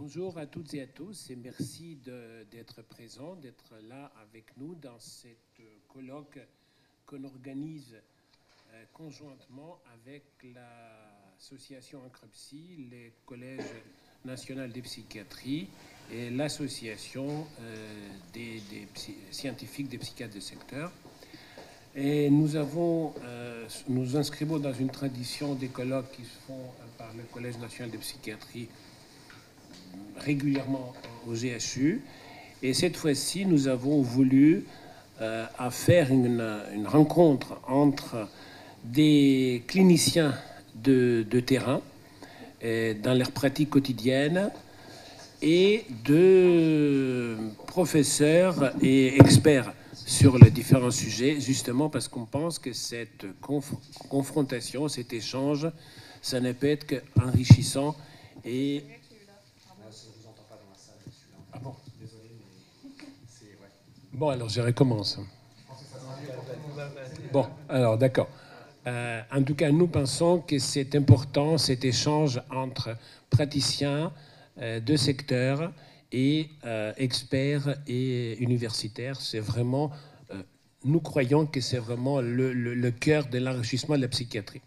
Bonjour à toutes et à tous et merci d'être présents, d'être là avec nous dans cette colloque qu'on organise conjointement avec l'association Ancrepsi, les collèges nationaux de psychiatrie et l'association des scientifiques des psychiatres de secteur. Et nous inscrivons dans une tradition des colloques qui se font par le Collège national de psychiatrie régulièrement au GHU. Et cette fois-ci, nous avons voulu faire une rencontre entre des cliniciens de terrain dans leur pratique quotidienne et de professeurs et experts sur les différents sujets, justement parce qu'on pense que cette confrontation, cet échange, ça ne peut être qu'enrichissant et... Ah bon, désolé, mais c'est... Ouais. Bon, alors je recommence. Bon, alors d'accord. En tout cas, nous pensons que c'est important, cet échange entre praticiens de secteur et experts et universitaires. C'est vraiment, nous croyons que c'est vraiment le cœur de l'enrichissement de la psychiatrie.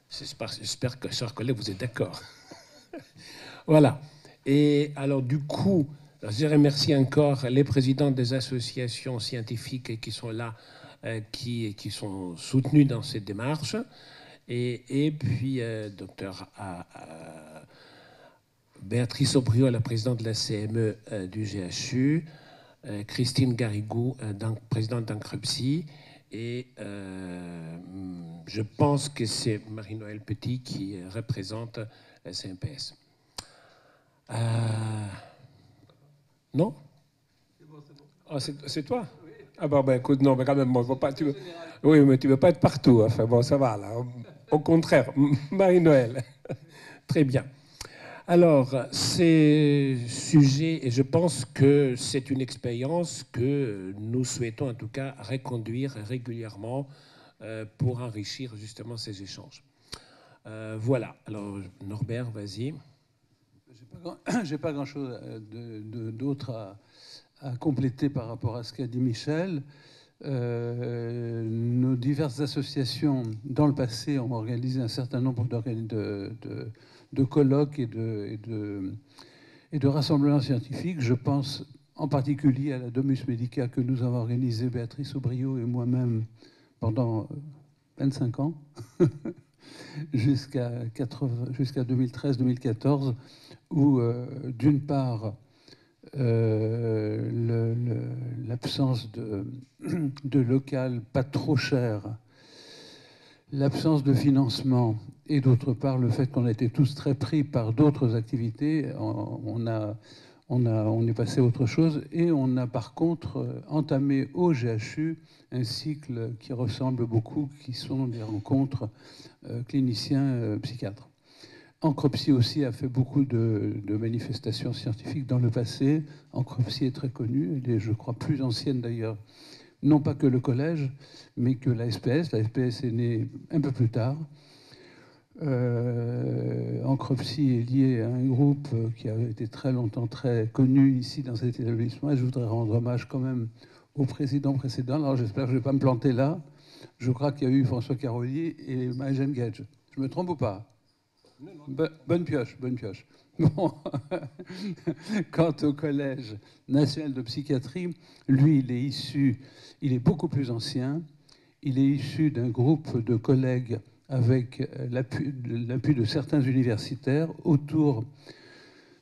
J'espère que, chers collègues, vous êtes d'accord. Voilà. Et alors, du coup, je remercie encore les présidents des associations scientifiques qui sont là, qui sont soutenus dans cette démarche. Et puis, docteur Béatrice Aubriot, la présidente de la CME du GHU, Christine Garrigou, présidente d'Ancrepsi, et je pense que c'est Marie-Noëlle Petit qui représente la CMPS. Non? C'est bon. Oh, c'est toi? Oui. Ah bon, ben écoute, non, mais quand même, moi, oui, mais tu ne veux pas être partout. Enfin bon, ça va, là. Au contraire, Marie-Noëlle. Très bien. Alors, ces sujets, et je pense que c'est une expérience que nous souhaitons en tout cas reconduire régulièrement pour enrichir justement ces échanges. Voilà. Alors, Norbert, vas-y. J'ai pas grand-chose d'autre à compléter par rapport à ce qu'a dit Michel. Nos diverses associations, dans le passé, ont organisé un certain nombre de colloques et de rassemblements scientifiques. Je pense en particulier à la Domus Medica que nous avons organisé, Béatrice Aubriot et moi-même, pendant 25 ans, jusqu'à 2013-2014, où, d'une part, l'absence de local pas trop cher, l'absence de financement, et d'autre part, le fait qu'on a été tous très pris par d'autres activités, on est passé à autre chose, et on a par contre entamé au GHU un cycle qui ressemble beaucoup, qui sont des rencontres cliniciens psychiatres. Ancrepsi aussi a fait beaucoup de manifestations scientifiques dans le passé. Ancrepsi est très connue, elle est, je crois, plus ancienne d'ailleurs, non pas que le collège, mais que la SPS. La SPS est née un peu plus tard. Ancrepsi est lié à un groupe qui a été très longtemps très connu ici dans cet établissement. Et je voudrais rendre hommage quand même au président précédent. Alors j'espère que je ne vais pas me planter là. Je crois qu'il y a eu François Carolier et Maëgen Gage. Je me trompe ou pas? Bonne pioche, bonne pioche. Bon. Quant au Collège national de psychiatrie, lui, il est beaucoup plus ancien. Il est issu d'un groupe de collègues avec l'appui de certains universitaires autour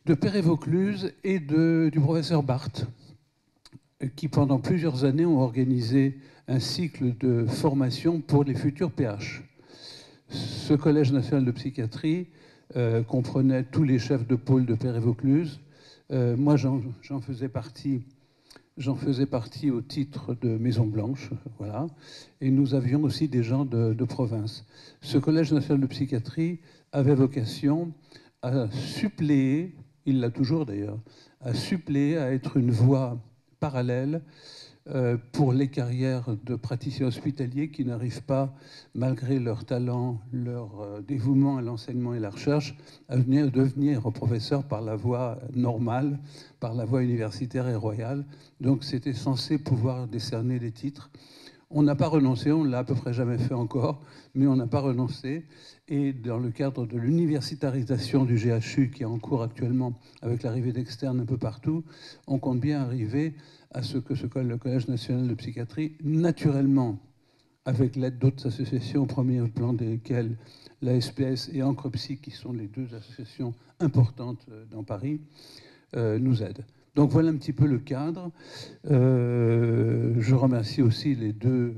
de Perret-Vaucluse et du professeur Barthes, qui pendant plusieurs années ont organisé un cycle de formation pour les futurs PH. Ce Collège national de psychiatrie comprenait tous les chefs de pôle de Perret-Vaucluse. Moi, j'en faisais partie. J'en faisais partie au titre de Maison Blanche, voilà. Et nous avions aussi des gens de province. Ce Collège national de psychiatrie avait vocation à suppléer, il l'a toujours d'ailleurs, à suppléer, à être une voie parallèle pour les carrières de praticiens hospitaliers qui n'arrivent pas, malgré leur talent, leur dévouement à l'enseignement et la recherche, à devenir professeurs par la voie normale, par la voie universitaire et royale. Donc c'était censé pouvoir décerner des titres. On n'a pas renoncé, on ne l'a à peu près jamais fait encore, mais on n'a pas renoncé. Et dans le cadre de l'universitarisation du GHU qui est en cours actuellement, avec l'arrivée d'externes un peu partout, on compte bien arriver à ce que le Collège national de psychiatrie, naturellement, avec l'aide d'autres associations, au premier plan desquelles la SPS et Ancropsy, qui sont les deux associations importantes dans Paris, nous aident. Donc voilà un petit peu le cadre. Je remercie aussi les deux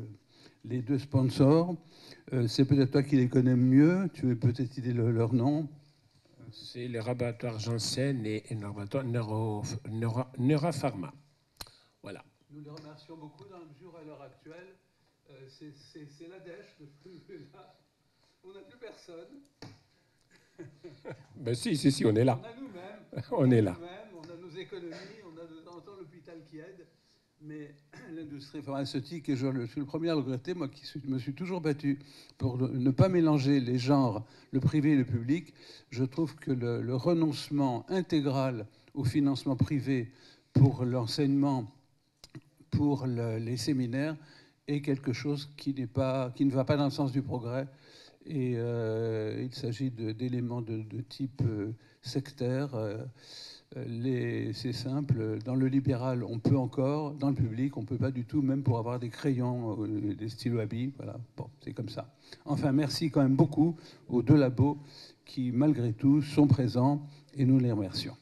sponsors. C'est peut-être toi qui les connais mieux. Tu veux peut-être idée leur nom. C'est le laboratoire Janssen et le laboratoire Neurapharma. Voilà. Nous les remercions beaucoup dans la mesure à l'heure actuelle. C'est la dèche. On n'a plus personne. Ben si, on est là. On a nous-mêmes. On est là. On a nos économies, on a de temps en temps l'hôpital qui aide, mais l'industrie pharmaceutique, et je suis le premier à le regretter, moi qui me suis toujours battu pour ne pas mélanger les genres, le privé et le public, je trouve que le renoncement intégral au financement privé pour l'enseignement, pour les séminaires, est quelque chose qui ne va pas dans le sens du progrès. Et il s'agit d'éléments de type sectaire. C'est simple, dans le libéral, on peut encore, dans le public, on ne peut pas du tout, même pour avoir des crayons, des stylos à billes. Voilà, bon, c'est comme ça. Enfin, merci quand même beaucoup aux deux labos qui, malgré tout, sont présents et nous les remercions.